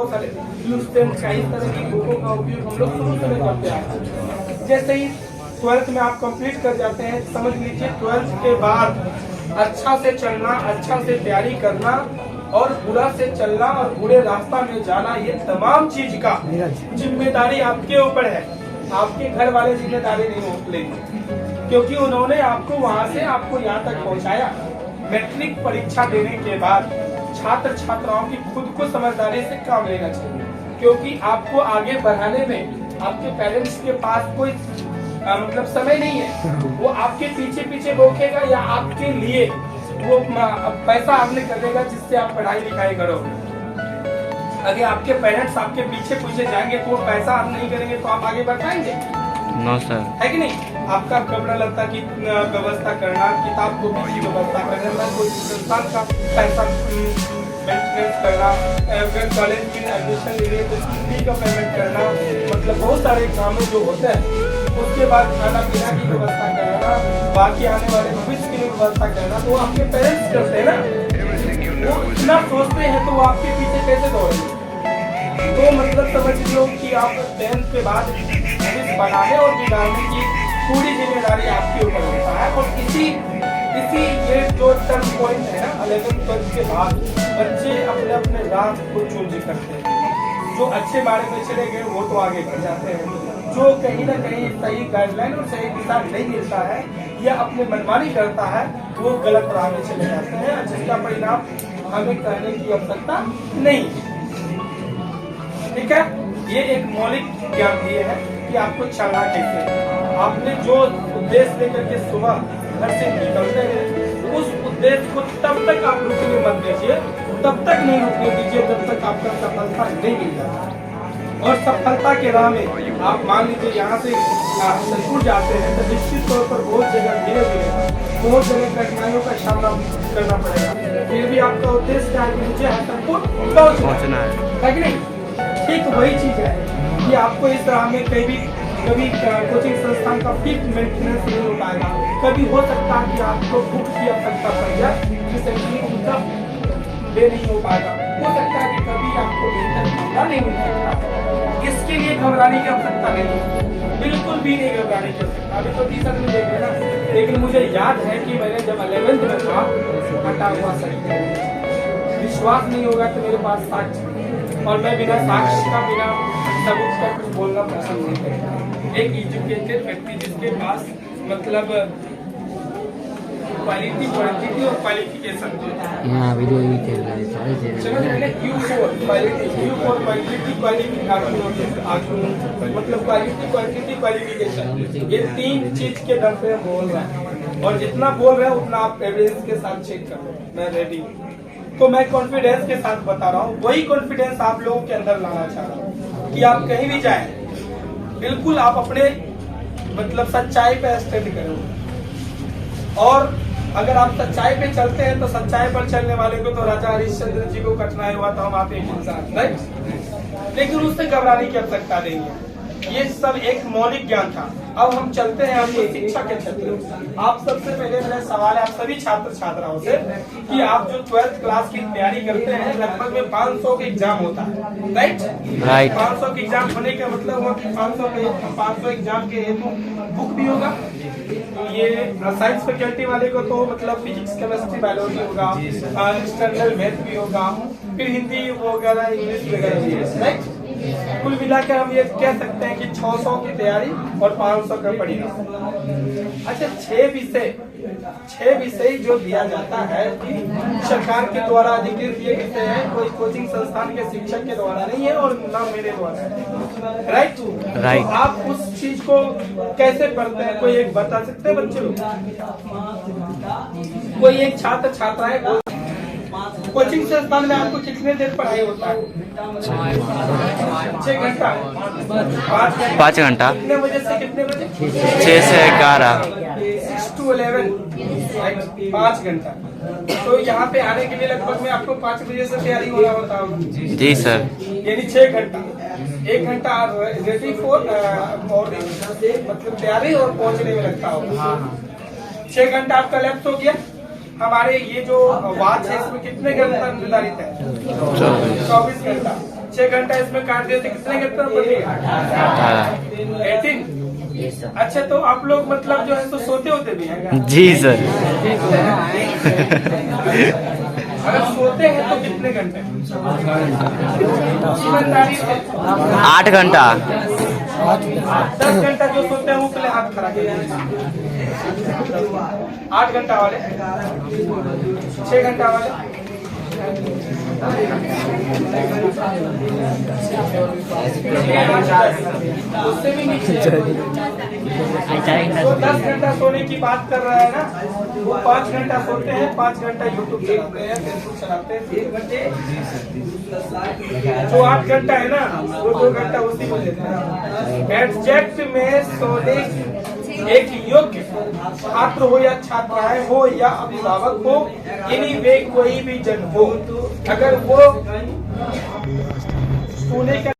बहुत सारे ल्यूस्टेंट का इस तरह की बुकों का उपयोग हम लोग शुरू से करते हैं। जैसे ही 12th में आप कंप्लीट कर जाते हैं, समझ लीजिए 12th के बाद अच्छा से चलना, अच्छा से तैयारी करना और बुरा से चलना और बुरे रास्ता में जाना, ये तमाम चीज का जिम्मेदारी आपके ऊपर है। आपके घर वाले जिम्मेदारी नहीं लेंगे, क्योंकि उन्होंने आपको वहां से आपको यहाँ तक पहुँचाया। मैट्रिक परीक्षा देने के बाद छात्र छात्राओं की खुद को समझदारी से काम लेना चाहिए, क्योंकि आपको आगे बढ़ाने में आपके पेरेंट्स के पास कोई मतलब समय नहीं है। वो आपके पीछे पीछे भौंकेगा या आपके लिए वो पैसा आपने कर देगा जिससे आप पढ़ाई लिखाई करो। अगर आपके पेरेंट्स आपके पीछे पीछे जाएंगे तो पैसा आप नहीं करेंगे तो आप आगे बढ़ पाएंगे? नो सर, है कि नहीं? आपका कपड़ा लत्ता की व्यवस्था करना, किताब को की व्यवस्था करना, कोई संस्थान का पैसा मेंटेनेंस करना, अगर कॉलेज में एडमिशन ले रहे तो फी का पेमेंट करना, मतलब बहुत सारे काम जो होते हैं। उसके बाद खाना पीना की व्यवस्था करना, बाकी आने वाले भविष्य की व्यवस्था करना, तो आपके पेरेंट्स करते हैं ना। वो इतना सोचते हैं तो वो आपके पीछे कैसे दौड़ेंगे? तो मतलब समझ लो कि आप 10th के बाद भविष्य बनाने और बिगाड़ने की पूरी जिम्मेदारी आपके ऊपर होता है। और इसी ये जो टर्म पॉइंट है ना 11th 12th के बाद बच्चे अपने अपने राह को चूज करते हैं। जो अच्छे बारे में चले गए वो तो आगे बढ़ जाते हैं, जो कहीं ना कहीं सही गाइडलाइन और सही दिशा नहीं मिलता है या अपने मनमानी करता है वो गलत राह में चले जाते हैं, जिसका परिणाम हमें करने की आवश्यकता नहीं। ठीक है, ये एक मौलिक ज्ञान ये है कि आपको चलना कैसे। आपने जो उद्देश्य लेकर के सुबह घर से निकलते हैं उस उद्देश्य को तब तक आप रुकने मत दीजिए, तब तक नहीं रुकने दीजिए जब तक आपका सफलता नहीं मिल जाता। और सफलता के राह में आप मान लीजिए यहाँ से संतुर जाते हैं तो निश्चित तौर पर बहुत जगह धीरे धीरे बहुत जगह कठिनाइयों का सामना करना पड़ेगा, फिर भी आपका उद्देश्य क्या है कि मुझे संतुर पहुँचना है कि नहीं? ठीक वही चीज है कि आपको इस राह में कभी कोचिंग संस्थान का फिट मेंटेनेंस नहीं हो पाएगा। कभी हो सकता है कि आपको बुक की आवश्यकता पड़ जाए जिससे कि उनका दे नहीं हो पाएगा। हो सकता है कि कभी आपको बेहतर नहीं मिल सकता। इसके लिए घबराने की आवश्यकता नहीं, बिल्कुल भी नहीं घबराने की आवश्यकता। अभी तो 30 में देख लेना, लेकिन मुझे याद है कि मैंने जब 11th में था हटा हुआ सही, विश्वास नहीं होगा तो मेरे पास साक्ष्य, और मैं बिना साक्ष्य का बिना सबूत का कुछ बोलना पसंद नहीं करता। एक एजुकेटेड व्यक्ति जिसके पास मतलब क्वालिटी, क्वांटिटी और क्वालिफिकेशन वीडियो ही चल रहा है Q4 क्वालिटी, क्वांटिटी, मतलब क्वालिटी, क्वांटिटी, क्वालिफिकेशन, ये 3 चीज के दम पे बोल रहा है। और जितना बोल रहे हैं उतना आप एविडेंस के साथ चेक करो, मैं रेडी हूँ। तो मैं कॉन्फिडेंस के साथ बता रहा हूँ, वही कॉन्फिडेंस आप लोगों के अंदर लाना चाह रहा हूँ कि आप कहीं भी जाएं बिल्कुल आप अपने मतलब सच्चाई पे स्टैंड करो। और अगर आप सच्चाई पे चलते हैं तो सच्चाई पर चलने वाले को तो राजा हरिश्चंद्र जी को कठिनाई हुआ था, हम आप एक इंसान, राइट? लेकिन उससे घबराने की आवश्यकता नहीं है। ये सब एक मौलिक ज्ञान था। अब हम चलते हैं आपको शिक्षा के क्षेत्र में। आप सबसे पहले मेरा सवाल है आप सभी छात्र छात्राओं से कि आप जो 12th क्लास की तैयारी करते हैं लगभग में 500 के एग्जाम होता है, राइट? 500 के एग्जाम होने का मतलब हुआ कि 500 एग्जाम के हेतु बुक भी होगा। ये साइंस फैकल्टी वाले को तो मतलब फिजिक्स, केमिस्ट्री, बायोलॉजी होगा, एक्सटर्नल मैथ भी होगा, फिर हिंदी वगैरह, इंग्लिश वगैरह भी है, राइट? कुल मिलाकर हम ये कह सकते हैं कि 600 की तैयारी और 500 का परिणाम। अच्छा, 6 विषय जो दिया जाता है सरकार के द्वारा अधिकृत ये विषय है, कोई कोचिंग संस्थान के शिक्षक के द्वारा नहीं है और ना मेरे द्वारा है, राइट? तो आप उस चीज को कैसे पढ़ते हैं कोई एक बता सकते हैं बच्चे लोग? कोई एक छात्र छात्राएं कोचिंग संस्थान में आपको कितने देर पढ़ाई होता है? 6 घंटा, 5 घंटा। कितने बजे से कितने बजे? 6 से 11, 6 to 11, 5 घंटा। तो यहाँ पे आने के लिए लगभग में आपको 5 बजे से तैयारी होना होता होगा। जी सर। यानी 6 घंटा, 1 घंटा रेडी फॉर और मतलब तैयारी और पहुँचने में लगता होगा। 6 घंटा आपका लैप्स हो गया। हमारे ये जो वॉच है इसमें कितने घंटा निर्धारित है? 24 घंटा। 6 घंटा इसमें काट दिए तो कितने घंटे बचेगा? 18। अच्छा, तो आप लोग मतलब जो है तो सोते होते भी हैं? जी सर। अगर सोते हैं तो कितने घंटे? ईमानदारी से 8 घंटा। 10 घंटा जो सोते हैं वो पहले हाथ खड़ा कीजिए। 8 घंटा वाले, 6 घंटा वाले, उससे भी नीचे। जो 10 घंटा सोने की बात कर रहा है ना, वो 5 घंटा सोते हैं, 5 घंटा यूट्यूब चलाते हैं, फेसबुक चलाते हैं, 1 घंटे। जो 8 घंटा है ना, वो 2 घंटा उसी को देते हैं। एब्जेक्ट में सोने एक योग्य छात्र हो या छात्राएं हो या अभिभावक हो, एनीवे कोई भी जन हो, अगर वो सोने का